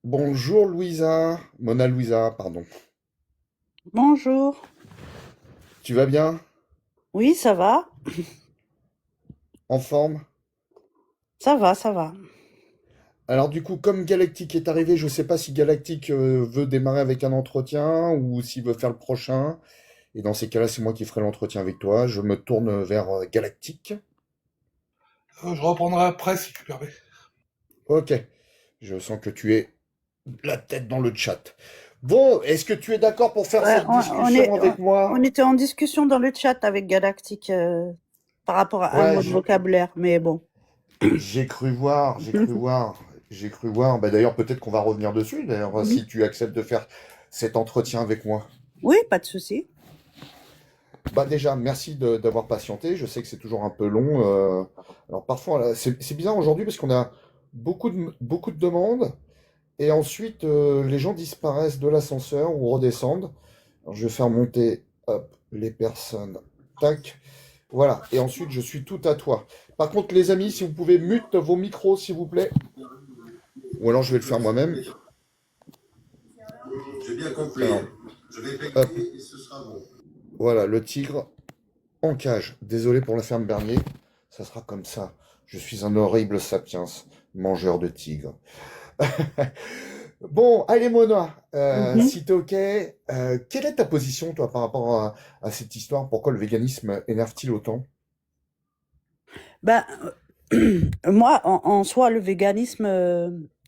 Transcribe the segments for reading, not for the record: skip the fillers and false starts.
Bonjour Louisa, Mona Louisa, pardon. Bonjour. Tu vas bien? Oui, ça va? En forme? Ça va, ça va. Alors du coup, comme Galactique est arrivé, je sais pas si Galactique veut démarrer avec un entretien ou s'il veut faire le prochain. Et dans ces cas-là, c'est moi qui ferai l'entretien avec toi. Je me tourne vers Galactique. Je reprendrai après si tu permets. Ok, je sens que tu es la tête dans le chat. Bon, est-ce que tu es d'accord pour faire Ouais, cette discussion avec on moi? était en discussion dans le chat avec Galactique par rapport à un Ouais, mot de vocabulaire, mais bon. j'ai cru voir, j'ai cru voir, j'ai cru voir. Bah, d'ailleurs, peut-être qu'on va revenir dessus, d'ailleurs, Mhm. si tu acceptes de faire cet entretien avec moi. Oui, pas de souci. Bah déjà, merci d'avoir patienté. Je sais que c'est toujours un peu long. Alors parfois, là, c'est bizarre aujourd'hui parce qu'on a beaucoup de demandes et ensuite les gens disparaissent de l'ascenseur ou redescendent. Alors, je vais faire monter hop, les personnes. Tac. Voilà. Et ensuite, je suis tout à toi. Par contre, les amis, si vous pouvez mute vos micros, s'il vous plaît. Ou alors je vais le faire moi-même. J'ai bien compris. Alors, Je vais hop, payer et ce sera bon. voilà, le tigre en cage. Désolé pour la ferme Bernier, ça sera comme ça. Je suis un horrible sapiens, mangeur de tigres. Bon, allez Mona, Mhm. si t'es ok, quelle est ta position toi par rapport à cette histoire? Pourquoi le véganisme énerve-t-il autant? Ben, moi, en soi, le véganisme,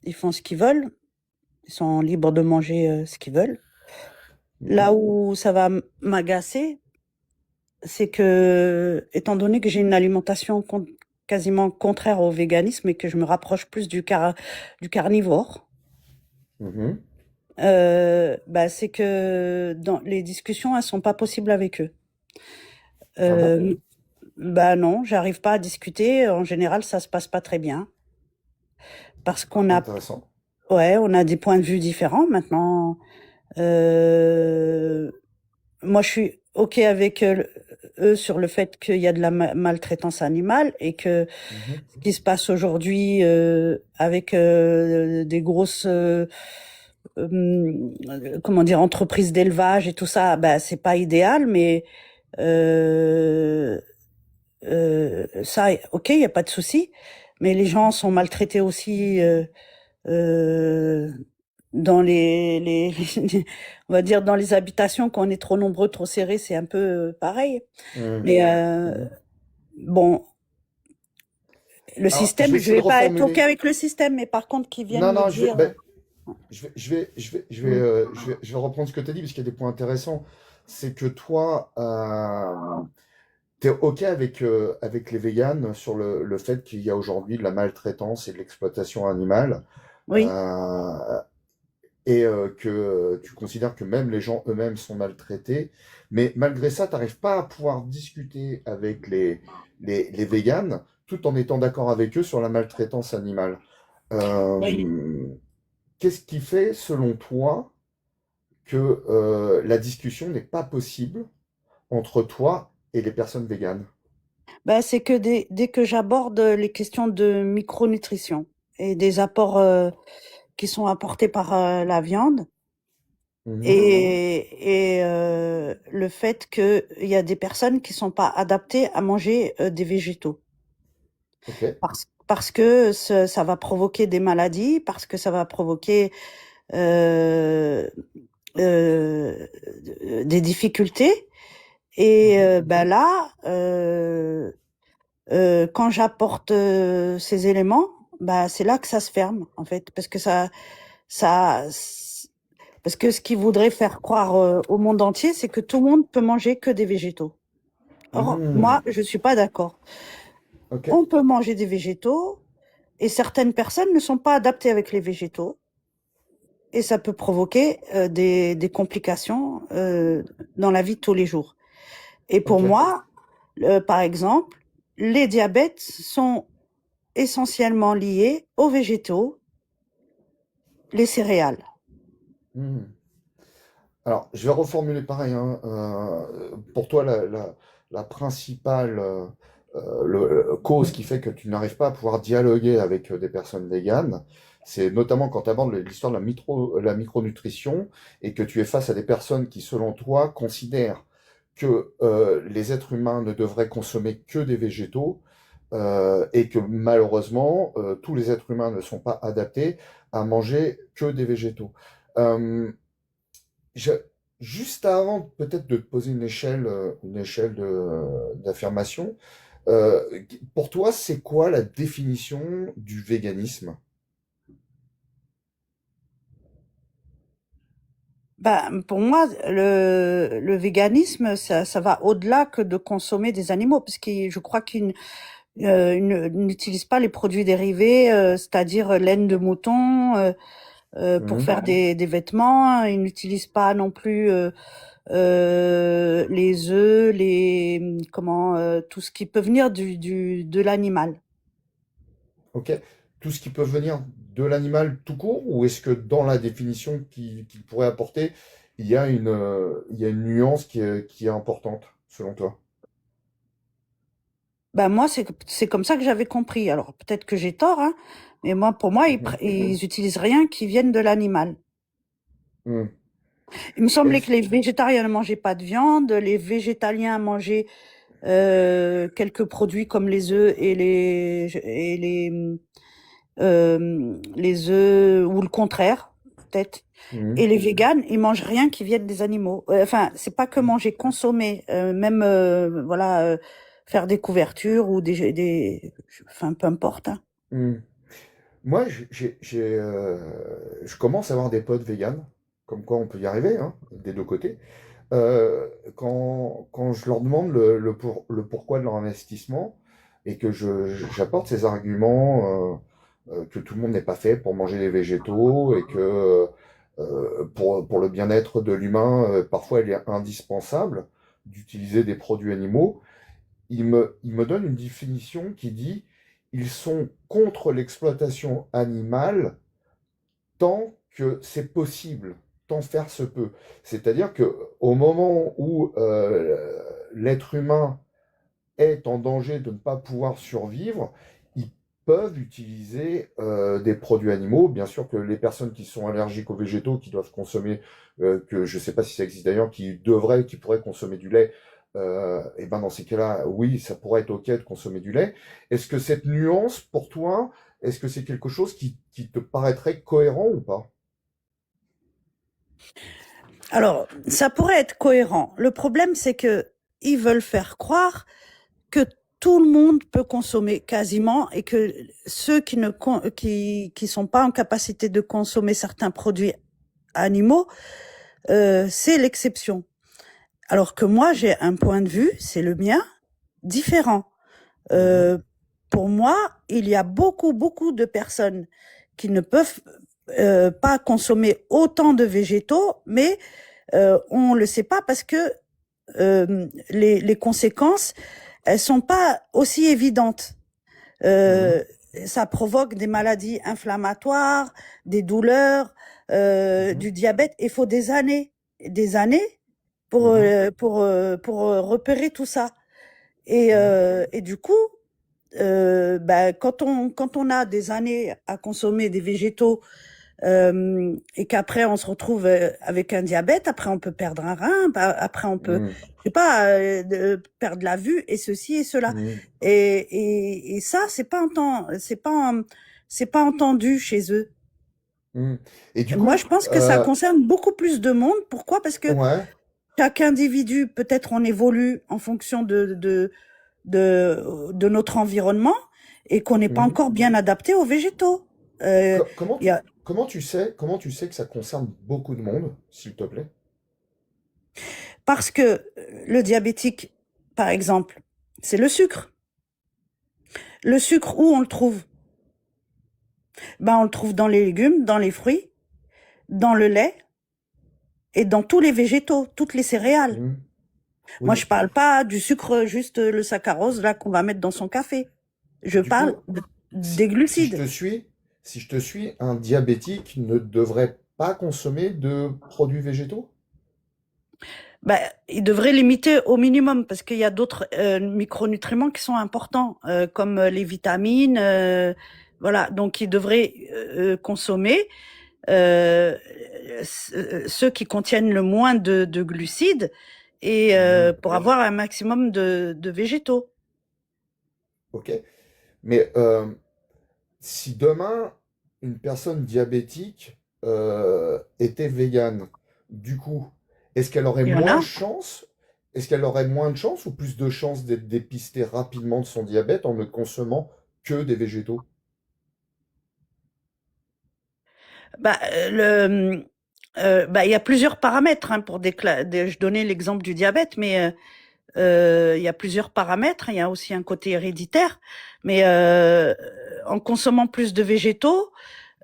ils font ce qu'ils veulent. Ils sont libres de manger ce qu'ils veulent. Là Mhm. où ça va m'agacer, c'est que, étant donné que j'ai une alimentation quasiment contraire au véganisme et que je me rapproche plus du carnivore, Mhm. bah, c'est que dans les discussions, elles sont pas possibles avec eux. Ah bon? Euh, Bah non, j'arrive pas à discuter. En général, ça se passe pas très bien parce qu'on a, Intéressant. ouais, on a des points de vue différents maintenant. Euh, Moi, je suis OK avec eux sur le fait qu'il y a de la maltraitance animale et que Mhm. ce qui se passe aujourd'hui avec des grosses, comment dire, entreprises d'élevage et tout ça, bah, c'est pas idéal, mais euh, ça, OK, il y a pas de souci. Mais les gens sont maltraités aussi euh, dans on va dire dans les habitations, quand on est trop nombreux, trop serrés, c'est un peu pareil. Mhm. Mais Mhm. bon, le Alors, je vais système, je essayer de vais pas être OK reformuler. avec le système, mais par contre, qu'ils viennent Non, me non, dire. ben, Mm. je vais reprendre ce que tu as dit parce qu'il y a des points intéressants. C'est que toi, tu es OK avec les véganes sur le fait qu'il y a aujourd'hui de la maltraitance et de l'exploitation animale, Oui. euh, et que tu considères que même les gens eux-mêmes sont maltraités. Mais malgré ça, tu n'arrives pas à pouvoir discuter avec les véganes tout en étant d'accord avec eux sur la maltraitance animale. Oui. Euh, Qu'est-ce qui fait, selon toi, que la discussion n'est pas possible entre toi et les personnes véganes? Ben, c'est que dès que j'aborde les questions de micronutrition et des apports qui sont apportés par la viande Mhm. et le fait qu'il y a des personnes qui sont pas adaptées à manger des végétaux. Ok. Parce que ça va provoquer des maladies, parce que ça va provoquer euh, euh, des difficultés. Et Mhm. ben là, quand j'apporte ces éléments, bah c'est là que ça se ferme en fait, parce que ça, parce que ce qu'ils voudraient faire croire au monde entier, c'est que tout le monde peut manger que des végétaux. Or, moi, Mhm. je suis pas d'accord. Ok. On peut manger des végétaux et certaines personnes ne sont pas adaptées avec les végétaux et ça peut provoquer des complications dans la vie de tous les jours. Et pour Ok. moi, par exemple, les diabètes sont essentiellement liés aux végétaux, les céréales. Mhm. Alors, je vais reformuler pareil, hein. Pour toi, la principale cause qui fait que tu n'arrives pas à pouvoir dialoguer avec des personnes véganes, C'est notamment quand tu abordes l'histoire de la micronutrition et que tu es face à des personnes qui, selon toi, considèrent que les êtres humains ne devraient consommer que des végétaux et que malheureusement, tous les êtres humains ne sont pas adaptés à manger que des végétaux. Euh, je- Juste avant peut-être de te poser une échelle d'affirmation, pour toi, c'est quoi la définition du véganisme? Ben, pour moi, le véganisme, ça va au-delà que de consommer des animaux, parce que je crois qu'ils n'utilisent pas les produits dérivés, c'est-à-dire laine de mouton, pour Mhm. faire des vêtements. Ils n'utilisent pas non plus les œufs, tout ce qui peut venir de l'animal. Ok. Tout ce qui peut venir de l'animal tout court, ou est-ce que dans la définition qu'il pourrait apporter, il y a une nuance qui est importante, selon toi? Ben moi, c'est comme ça que j'avais compris. Alors peut-être que j'ai tort, hein, mais pour moi, Mhm. ils utilisent rien qui vienne de l'animal. Mhm. Il me semblait que Est-ce- les végétariens ne mangeaient pas de viande, les végétaliens mangeaient quelques produits comme les œufs les œufs ou le contraire, peut-être. Et Mhm. les véganes, ils mangent rien qui vienne des animaux. Enfin, c'est pas que manger, consommer, même voilà, faire des couvertures ou enfin peu importe, hein. Mhm. Moi, je commence à avoir des potes véganes, comme quoi on peut y arriver, hein, des deux côtés. Quand je leur demande le pourquoi de leur investissement et que j'apporte ces arguments que tout le monde n'est pas fait pour manger les végétaux et que pour le bien-être de l'humain, parfois il est indispensable d'utiliser des produits animaux, il me donne une définition qui dit ils sont contre l'exploitation animale tant que c'est possible, tant faire se peut. C'est-à-dire que au moment où l'être humain est en danger de ne pas pouvoir survivre, ils peuvent utiliser des produits animaux. Bien sûr que les personnes qui sont allergiques aux végétaux, qui doivent consommer, que je ne sais pas si ça existe d'ailleurs, qui pourraient consommer du lait, et ben dans ces cas-là, oui, ça pourrait être OK de consommer du lait. Est-ce que cette nuance, pour toi, est-ce que c'est quelque chose qui te paraîtrait cohérent ou pas? Alors, ça pourrait être cohérent. Le problème, c'est que ils veulent faire croire que tout le monde peut consommer quasiment et que ceux qui sont pas en capacité de consommer certains produits animaux, c'est l'exception. Alors que moi, j'ai un point de vue, c'est le mien, différent. Mhm, Euh, pour moi, il y a beaucoup de personnes qui ne peuvent pas consommer autant de végétaux, mais on le sait pas parce que les conséquences, elles sont pas aussi évidentes. mhm, Euh, Ça provoque des maladies inflammatoires, des douleurs, mhm, du diabète. Il faut des années mhm, pour repérer tout ça. mhm, Et du coup, quand on a des années à consommer des végétaux et qu'après on se retrouve avec un diabète, après on peut perdre un rein, après on peut, mhm, je sais pas, perdre la vue et ceci et cela. mhm, Et ça, c'est pas entendu chez eux. mhm. Et du Moi, coup, je pense que ça concerne beaucoup plus de monde. Pourquoi? Parce que ouais. chaque individu, peut-être on évolue en fonction de notre environnement et qu'on n'est pas Mhm. encore bien adapté aux végétaux. Euh, il y a, Comment tu sais que ça concerne beaucoup de monde, s'il te plaît? parce que le diabétique, par exemple, c'est le sucre. Le sucre, où on le trouve? Ben, on le trouve dans les légumes, dans les fruits, dans le lait et dans tous les végétaux, toutes les céréales. Mhm. Moi, Oui. je parle pas du sucre, juste le saccharose, là, qu'on va mettre dans son café. Je Du parle coup, des si je glucides. te suis, si je te suis, un diabétique ne devrait pas consommer de produits végétaux? Ben, il devrait limiter au minimum parce qu'il y a d'autres micronutriments qui sont importants, comme les vitamines, Voilà, donc ils devraient consommer euh, ceux qui contiennent le moins de glucides et pour avoir un maximum de végétaux. Ok. Mais si demain, une personne diabétique était végane, du coup, est-ce qu'elle aurait Il y en moins de a. chance? Est-ce qu'elle aurait moins de chance ou plus de chances d'être dépistée rapidement de son diabète en ne consommant que des végétaux? Bah, il y a plusieurs paramètres hein, pour je donnais l'exemple du diabète, mais il y a plusieurs paramètres. Il y a aussi un côté héréditaire, mais en consommant plus de végétaux,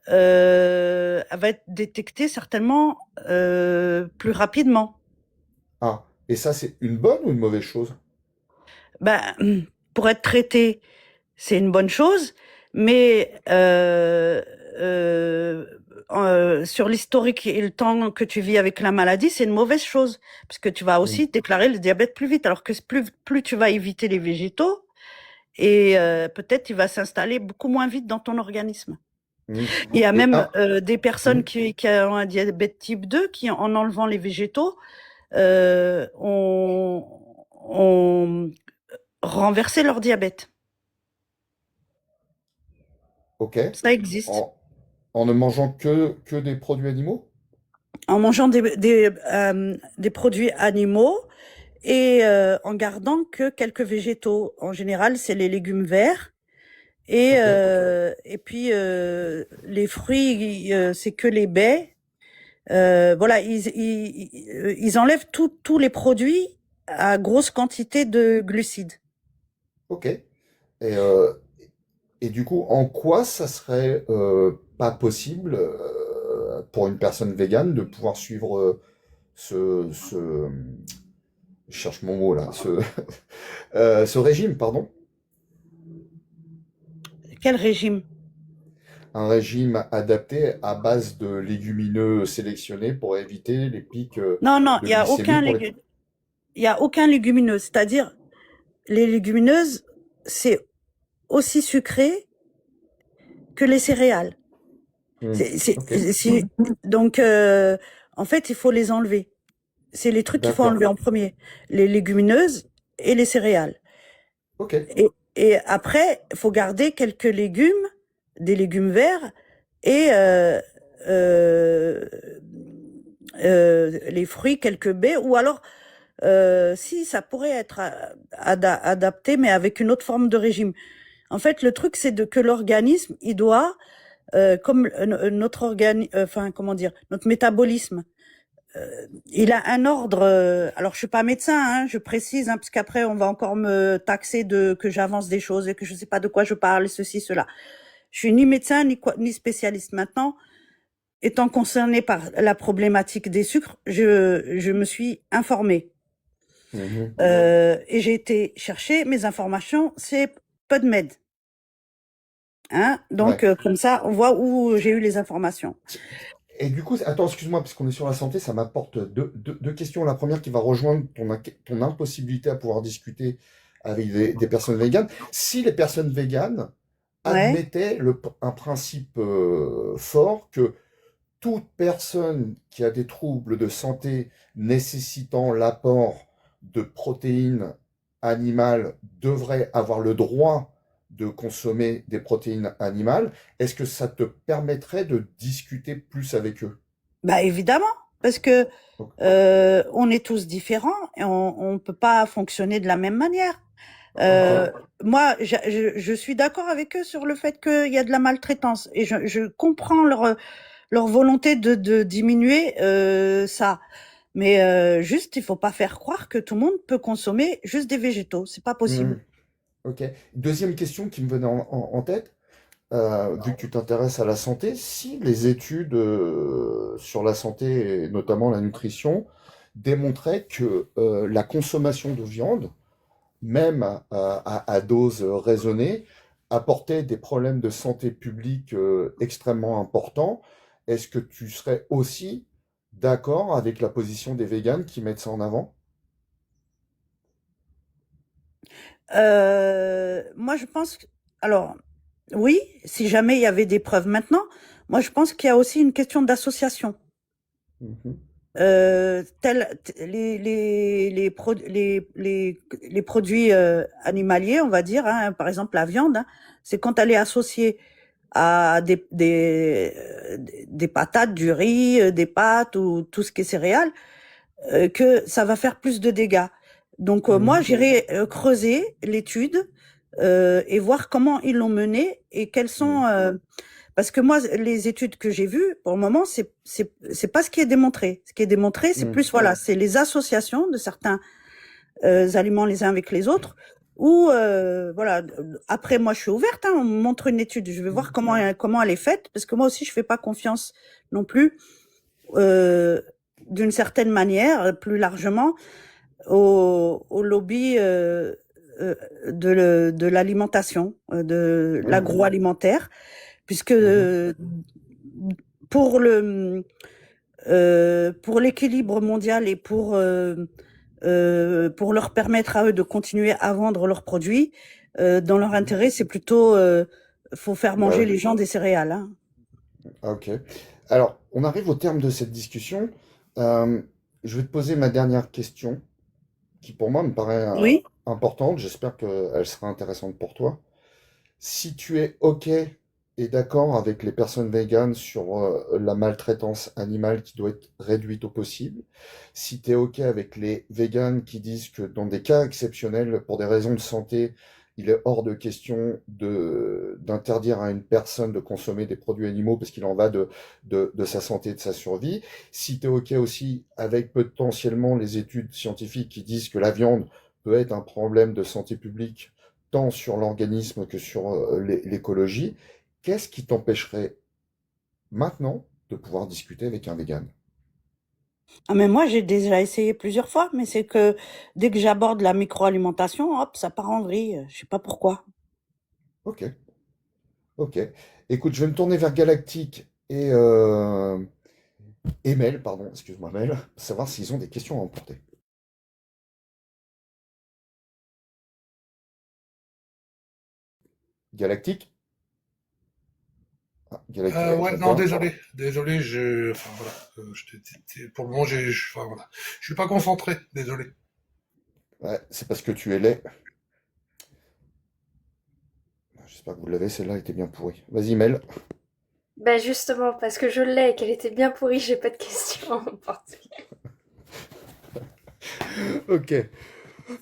elle va être détectée certainement plus rapidement. Ah, et ça, c'est une bonne ou une mauvaise chose? Ben, pour être traité, c'est une bonne chose, mais sur l'historique et le temps que tu vis avec la maladie, c'est une mauvaise chose, parce que tu vas Mm. aussi déclarer le diabète plus vite, alors que plus tu vas éviter les végétaux, et peut-être il va s'installer beaucoup moins vite dans ton organisme. Mm. Il y a Et même un, des personnes mm. qui ont un diabète type 2 qui, en enlevant les végétaux, ont renversé leur diabète. Ok. Ça existe. En, en ne mangeant que des produits animaux? En mangeant des produits animaux et en gardant que quelques végétaux. En général, c'est les légumes verts Ok. et puis les fruits, c'est que les baies. Voilà, ils enlèvent tous les produits à grosse quantité de glucides. Ok. Et du coup, en quoi ça serait pas possible pour une personne végane de pouvoir suivre je cherche mon mot là, ce régime, pardon, Quel régime? un régime adapté à base de légumineux sélectionnés pour éviter les pics Non, non, de glycémie pour les. il y a aucun légumineux. C'est-à-dire, les légumineuses, c'est aussi sucré que les céréales. Hmm. C'est, c'est, Ok, c'est- donc, en fait, il faut les enlever. C'est les trucs qu'il faut d'accord. enlever en premier. Les légumineuses et les céréales. Ok, Et après, il faut garder quelques légumes, des légumes verts et euh, les fruits, quelques baies, ou alors, si, ça pourrait être adapté, mais avec une autre forme de régime. En fait, le truc, c'est que l'organisme, il doit, comme notre enfin, comment dire, notre métabolisme, il a un ordre. Alors, je suis pas médecin, hein, je précise, hein, parce qu'après, on va encore me taxer de que j'avance des choses et que je sais pas de quoi je parle, ceci, cela. Je suis ni médecin ni spécialiste. Maintenant, étant concernée par la problématique des sucres, je me suis informée mhm. et j'ai été chercher mes informations. C'est PubMed, hein. Donc, Ouais. comme ça, on voit où j'ai eu les informations. Et du coup, attends, excuse-moi, parce qu'on est sur la santé, ça m'apporte deux questions. La première qui va rejoindre ton impossibilité à pouvoir discuter avec des personnes véganes. Si les personnes véganes Ouais. admettaient un principe fort que toute personne qui a des troubles de santé nécessitant l'apport de protéines animales devrait avoir le droit de consommer des protéines animales, est-ce que ça te permettrait de discuter plus avec eux? Bah évidemment, parce que Donc, on est tous différents et on peut pas fonctionner de la même manière. ok. Euh, Moi, je suis d'accord avec eux sur le fait qu'il y a de la maltraitance et je comprends leur volonté de diminuer ça. Mais juste, il faut pas faire croire que tout le monde peut consommer juste des végétaux. C'est pas Hmm, possible. ok. Deuxième question qui me venait en tête, vu que tu t'intéresses à la santé, si les études sur la santé et notamment la nutrition démontraient que la consommation de viande, même à dose raisonnée, apportait des problèmes de santé publique extrêmement importants, est-ce que tu serais aussi d'accord avec la position des véganes qui mettent ça en avant? Moi, je pense que, alors, Oui, si jamais il y avait des preuves. Maintenant, moi, je pense qu'il y a aussi une question d'association. Mhm. Les produits animaliers, on va dire, hein, par exemple la viande, hein, c'est quand elle est associée à des patates, du riz, des pâtes ou tout ce qui est céréales, que ça va faire plus de dégâts. Donc moi, Mhm. j'irai creuser l'étude et voir comment ils l'ont menée et quels sont... Mhm. parce que moi, les études que j'ai vues, pour le moment, c'est pas ce qui est démontré. Ce qui est démontré, c'est Mhm. plus, voilà, c'est les associations de certains aliments les uns avec les autres. Ou voilà. Après, moi, je suis ouverte. Hein, on me montre une étude, je vais voir comment elle est faite, parce que moi aussi, je fais pas confiance non plus, euh, d'une certaine manière, plus largement, au lobby de l'alimentation, de Ouais, ouais. l'agroalimentaire, puisque Mhm. pour le pour l'équilibre mondial et pour leur permettre à eux de continuer à vendre leurs produits, dans leur Mhm. intérêt, c'est plutôt faut faire Bah manger ouais. les gens des céréales. Hein. Ah, ok. Alors, on arrive au terme de cette discussion. Euh, je vais te poser ma dernière question, qui pour moi me paraît Oui. importante. J'espère qu'elle sera intéressante pour toi. Si tu es OK et d'accord avec les personnes véganes sur la maltraitance animale qui doit être réduite au possible, si tu es OK avec les véganes qui disent que dans des cas exceptionnels, pour des raisons de santé, il est hors de question d'interdire à une personne de consommer des produits animaux parce qu'il en va de sa santé et de sa survie, si tu es OK aussi avec potentiellement les études scientifiques qui disent que la viande peut être un problème de santé publique tant sur l'organisme que sur l'écologie, qu'est-ce qui t'empêcherait maintenant de pouvoir discuter avec un vegan? Ah, mais moi, j'ai déjà essayé plusieurs fois, mais c'est que dès que j'aborde la microalimentation, hop, ça part en vrille. Je sais pas pourquoi. Ok, ok. Écoute, je vais me tourner vers Galactique et Mel, pardon, excuse-moi Mel, pour savoir s'ils ont des questions à emporter. Galactique? Ah, Galactique Ouais, répond non, pas. désolé, enfin voilà, pour le moment, enfin voilà, je suis pas concentré, désolé. Ouais, c'est parce que tu es laid. J'espère que vous l'avez, celle-là était bien pourrie. Vas-y Mel. Bah justement, parce que je l'ai et qu'elle était bien pourrie, j'ai pas de questions à porter. Ok.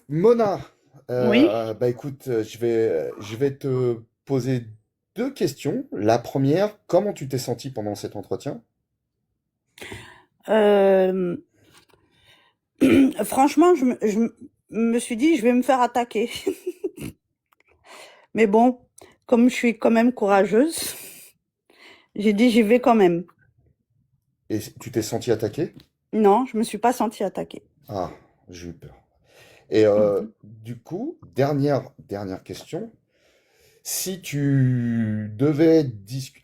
Mona, Oui. bah écoute, je vais te poser deux questions. La première, comment tu t'es senti pendant cet entretien? Euh, franchement, me suis dit, je vais me faire attaquer. Mais bon, comme je suis quand même courageuse, j'ai dit, j'y vais quand même. Et tu t'es senti attaqué? Non, je me suis pas sentie attaquée. Ah, j'ai eu peur. Et Mhm. du coup, dernière question. Si tu devais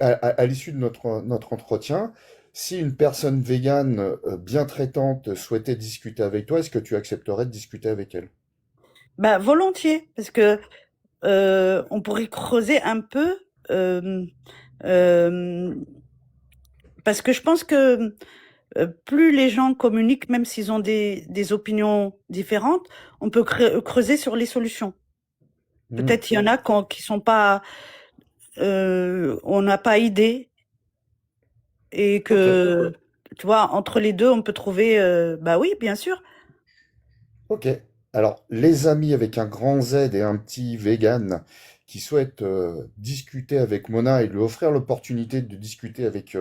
à l'issue de notre entretien, si une personne végane bien traitante souhaitait discuter avec toi, est-ce que tu accepterais de discuter avec elle? Bah, volontiers, parce que on pourrait creuser un peu, euh, euh, parce que je pense que plus les gens communiquent, même s'ils ont des opinions différentes, on peut creuser sur les solutions. Hmm, Peut-être il y en a qui sont pas, on n'a pas idée et ok. que, tu vois, entre les deux, on peut trouver, bah oui, bien sûr. Ok. Alors, les amis avec un grand Z et un petit vegan qui souhaitent discuter avec Mona et lui offrir l'opportunité de discuter avec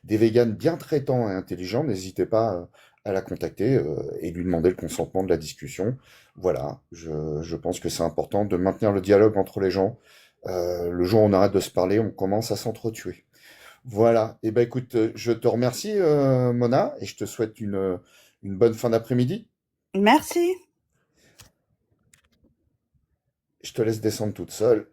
des véganes bien traitants et intelligents, n'hésitez pas à la contacter et lui demander le consentement de la discussion. Voilà, je pense que c'est important de maintenir le dialogue entre les gens. Le jour où on arrête de se parler, on commence à s'entretuer. Voilà. Et ben écoute, je te remercie Mona et je te souhaite une bonne fin d'après-midi. Merci. Je te laisse descendre toute seule.